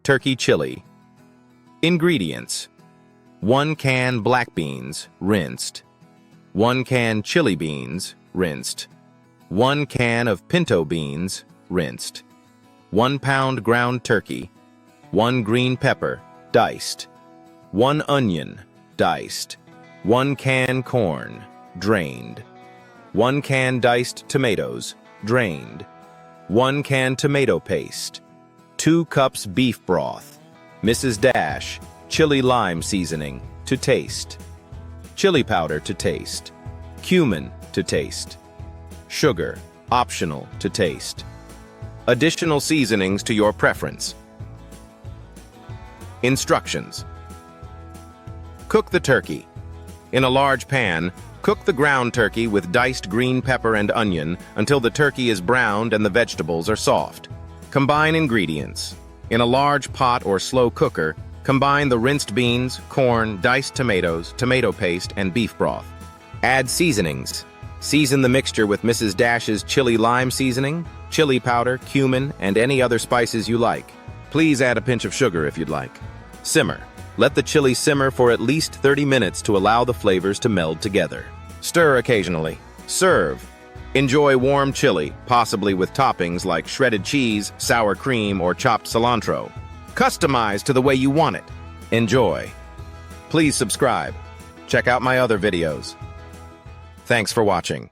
Turkey Chilli. Ingredients: 1 can black beans, rinsed. 1 can chili beans, rinsed. 1 can of pinto beans, rinsed. 1 pound ground turkey. 1 green pepper, diced. 1 onion, diced. 1 can corn, drained. 1 can diced tomatoes, drained. 1 can tomato paste. 2 cups beef broth. Mrs. Dash, chili lime seasoning, to taste. Chili powder to taste. Cumin to taste. Sugar, optional to taste. Additional seasonings to your preference. Instructions. Cook the turkey. In a large pan, cook the ground turkey with diced green pepper and onion until the turkey is browned and the vegetables are soft. Combine ingredients. In a large pot or slow cooker, combine the rinsed beans, corn, diced tomatoes, tomato paste, and beef broth. Add seasonings. Season the mixture with Mrs. Dash's chili lime seasoning, chili powder, cumin, and any other spices you like. Please add a pinch of sugar if you'd like. Simmer. Let the chili simmer for at least 30 minutes to allow the flavors to meld together. Stir occasionally. Serve. Enjoy warm chili, possibly with toppings like shredded cheese, sour cream, or chopped cilantro. Customize to the way you want it. Enjoy. Please subscribe. Check out my other videos. Thanks for watching.